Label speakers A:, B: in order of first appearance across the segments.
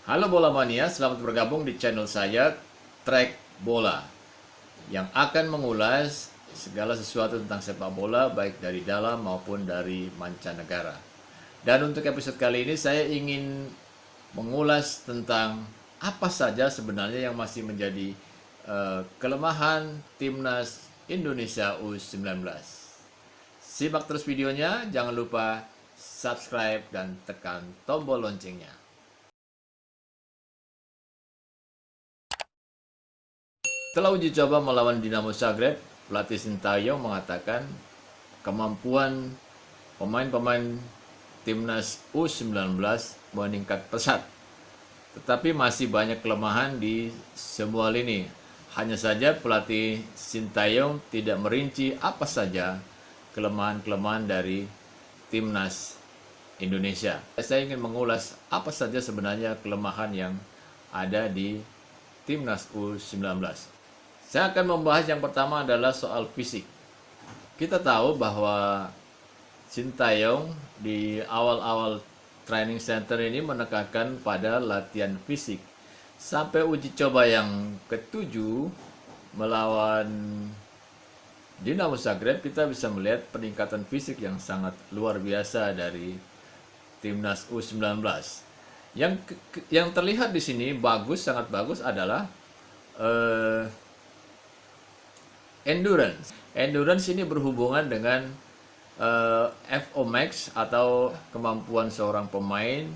A: Halo Bola Mania, selamat bergabung di channel saya Track Bola yang akan mengulas segala sesuatu tentang sepak bola baik dari dalam maupun dari mancanegara. Dan untuk episode kali ini saya ingin mengulas tentang apa saja sebenarnya yang masih menjadi kelemahan timnas Indonesia U19. Simak terus videonya, jangan lupa subscribe dan tekan tombol loncengnya. Setelah uji coba melawan Dinamo Zagreb, pelatih Sintayong mengatakan kemampuan pemain-pemain timnas U19 meningkat pesat. Tetapi masih banyak kelemahan di semua lini. Hanya saja pelatih Sintayong tidak merinci apa saja kelemahan-kelemahan dari timnas Indonesia. Saya ingin mengulas apa saja sebenarnya kelemahan yang ada di timnas U19. Saya akan membahas yang pertama adalah soal fisik. Kita tahu bahwa Sintayong di awal-awal training center ini menekankan pada latihan fisik. Sampai uji coba yang ketujuh melawan Dinamo Zagreb, kita bisa melihat peningkatan fisik yang sangat luar biasa dari timnas U19. Yang terlihat di sini bagus, sangat bagus adalah endurance. Endurance ini berhubungan dengan FO max atau kemampuan seorang pemain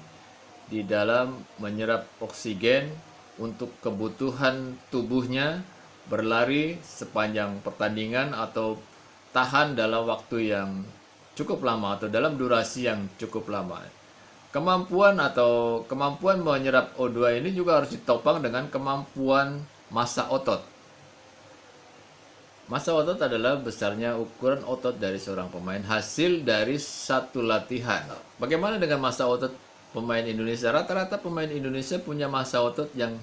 A: di dalam menyerap oksigen untuk kebutuhan tubuhnya berlari sepanjang pertandingan atau tahan dalam waktu yang cukup lama atau dalam durasi yang cukup lama. Kemampuan menyerap O2 ini juga harus ditopang dengan kemampuan massa otot. Massa otot adalah besarnya ukuran otot dari seorang pemain hasil dari satu latihan. Bagaimana dengan massa otot pemain Indonesia? Rata-rata pemain Indonesia punya massa otot yang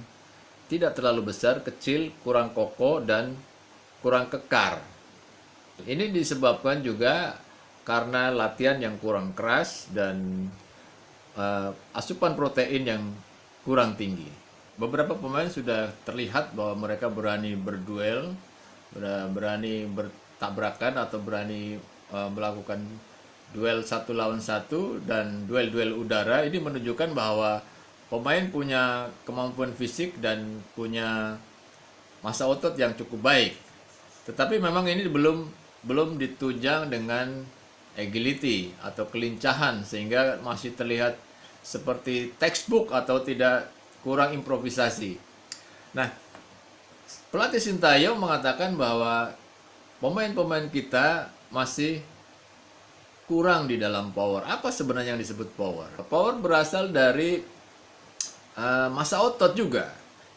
A: tidak terlalu besar, kecil, kurang kokoh, dan kurang kekar. Ini disebabkan juga karena latihan yang kurang keras dan asupan protein yang kurang tinggi. Beberapa pemain sudah terlihat bahwa mereka berani berduel, berani bertabrakan atau berani melakukan duel 1 lawan 1 dan duel-duel udara. Ini menunjukkan bahwa pemain punya kemampuan fisik dan punya massa otot yang cukup baik. Tetapi memang ini belum ditunjang dengan agility atau kelincahan sehingga masih terlihat seperti textbook atau tidak, kurang improvisasi. Nah, pelatih Sintayong mengatakan bahwa pemain-pemain kita masih kurang di dalam power. Apa sebenarnya yang disebut power? Power berasal dari massa otot juga.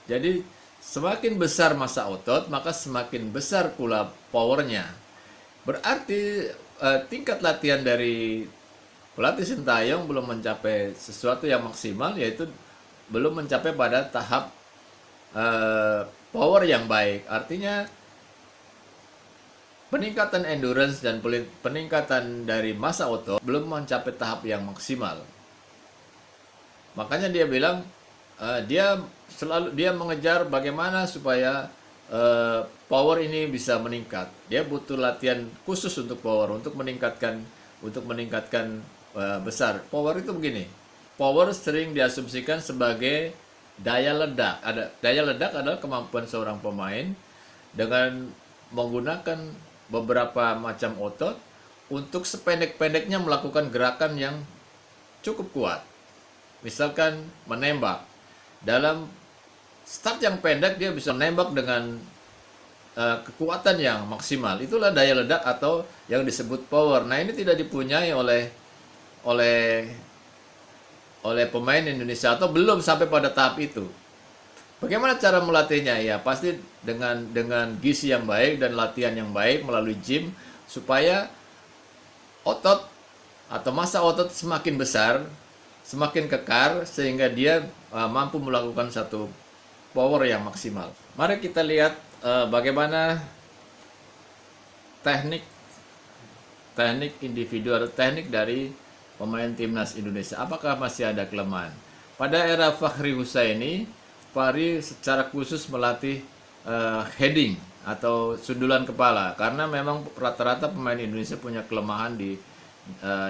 A: Jadi semakin besar massa otot, maka semakin besar pula powernya. Berarti tingkat latihan dari pelatih Sintayong belum mencapai sesuatu yang maksimal, yaitu belum mencapai pada tahap power yang baik. Artinya peningkatan endurance dan peningkatan dari massa otot belum mencapai tahap yang maksimal. Makanya dia bilang dia mengejar bagaimana supaya power ini bisa meningkat. Dia butuh latihan khusus untuk power, untuk meningkatkan besar. Power itu begini. Power sering diasumsikan sebagai daya ledak. Daya ledak adalah kemampuan seorang pemain dengan menggunakan beberapa macam otot untuk sependek-pendeknya melakukan gerakan yang cukup kuat. Misalkan menembak. Dalam start yang pendek dia bisa menembak dengan kekuatan yang maksimal. Itulah daya ledak atau yang disebut power. Nah, ini tidak dipunyai oleh pemain Indonesia atau belum sampai pada tahap itu. Bagaimana cara melatihnya? Ya, pasti dengan gizi yang baik dan latihan yang baik melalui gym supaya otot atau massa otot semakin besar, semakin kekar sehingga dia mampu melakukan satu power yang maksimal. Mari kita lihat bagaimana teknik individu atau teknik dari pemain timnas Indonesia. Apakah masih ada kelemahan? Pada era Fahri Husaini, Fahri secara khusus melatih heading atau sundulan kepala karena memang rata-rata pemain Indonesia punya kelemahan di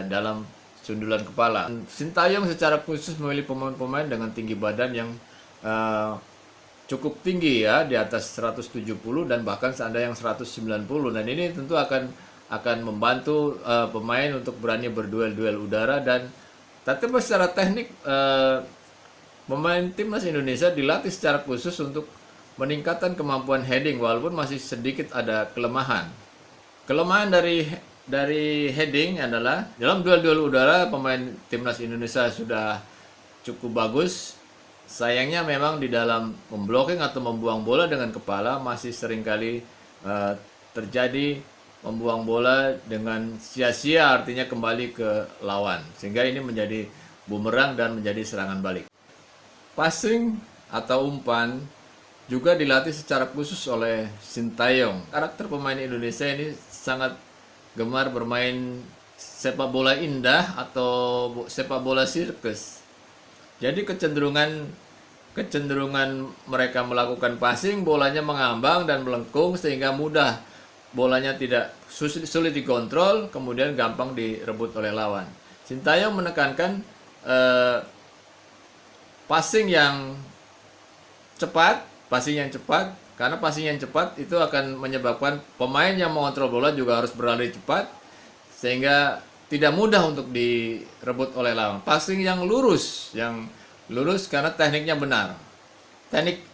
A: dalam sundulan kepala. Sintayong secara khusus memilih pemain-pemain dengan tinggi badan yang eh, cukup tinggi ya, di atas 170 dan bahkan seandainya yang 190. Dan ini tentu akan membantu pemain untuk berani berduel-duel udara. Dan tapi secara teknik pemain timnas Indonesia dilatih secara khusus untuk meningkatkan kemampuan heading walaupun masih sedikit ada kelemahan. Kelemahan dari heading adalah dalam duel-duel udara pemain timnas Indonesia sudah cukup bagus. Sayangnya memang di dalam memblocking atau membuang bola dengan kepala masih seringkali terjadi membuang bola dengan sia-sia, artinya kembali ke lawan. Sehingga ini menjadi bumerang dan menjadi serangan balik. Passing atau umpan juga dilatih secara khusus oleh Sintayong. Karakter pemain Indonesia ini sangat gemar bermain sepak bola indah atau sepak bola sirkus. Jadi kecenderungan mereka melakukan passing, bolanya mengambang dan melengkung sehingga mudah bolanya tidak sulit dikontrol, kemudian gampang direbut oleh lawan. Sintayong menekankan passing yang cepat, karena passing yang cepat itu akan menyebabkan pemain yang mengontrol bola juga harus berlari cepat sehingga tidak mudah untuk direbut oleh lawan. Passing yang lurus karena tekniknya benar. Teknik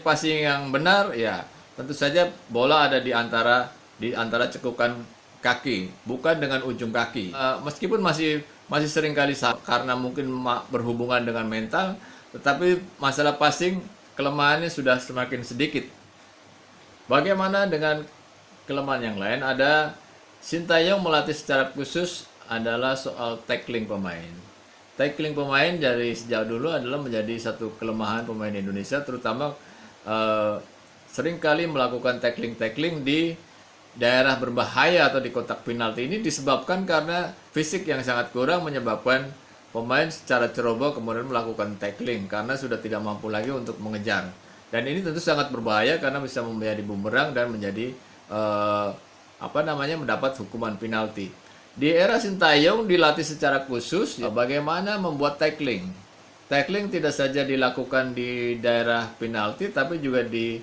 A: passing yang benar ya tentu saja bola ada di antara cekukan kaki, bukan dengan ujung kaki. Meskipun masih sering kali karena mungkin berhubungan dengan mental, tetapi masalah passing kelemahannya sudah semakin sedikit. Bagaimana dengan kelemahan yang lain? Ada Sintayong melatih secara khusus adalah soal tackling pemain. Tackling pemain dari sejak dulu adalah menjadi satu kelemahan pemain Indonesia, terutama seringkali melakukan tackling di daerah berbahaya atau di kotak penalti. Ini disebabkan karena fisik yang sangat kurang menyebabkan pemain secara ceroboh kemudian melakukan tackling karena sudah tidak mampu lagi untuk mengejar. Dan ini tentu sangat berbahaya karena bisa menjadi bumerang dan menjadi mendapat hukuman penalti. Di era Sintayong dilatih secara khusus bagaimana membuat tackling. Tackling tidak saja dilakukan di daerah penalti tapi juga di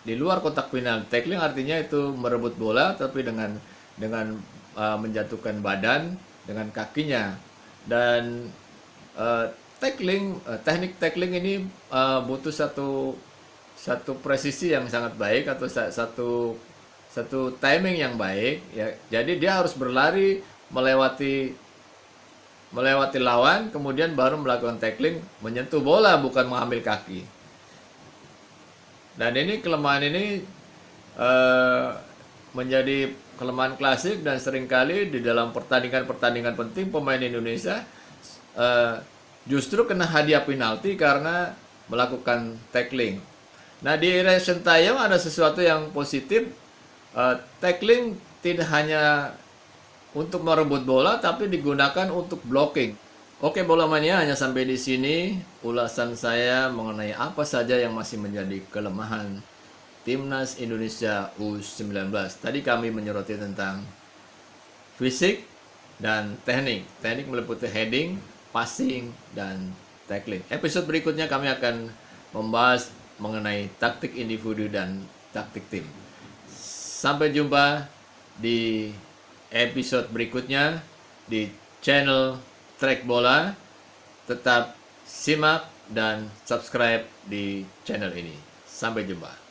A: luar kotak penalti. Tackling artinya itu merebut bola tapi dengan menjatuhkan badan dengan kakinya. Dan teknik tackling ini butuh satu presisi yang sangat baik atau satu timing yang baik ya. Jadi dia harus berlari melewati lawan kemudian baru melakukan tackling, menyentuh bola bukan mengambil kaki. Dan ini kelemahan ini menjadi kelemahan klasik dan seringkali di dalam pertandingan penting pemain Indonesia justru kena hadiah penalti karena melakukan tackling. Nah di era Sintayong ada sesuatu yang positif. Tackling tidak hanya untuk merebut bola tapi digunakan untuk blocking. Oke bola mania, hanya sampai di sini ulasan saya mengenai apa saja yang masih menjadi kelemahan Timnas Indonesia U19. Tadi kami menyoroti tentang fisik dan teknik. Teknik meliputi heading, passing, dan tackling. Episode berikutnya kami akan membahas mengenai taktik individu dan taktik tim. Sampai jumpa di episode berikutnya di channel Trek Bola. Tetap simak dan subscribe di channel ini. Sampai jumpa.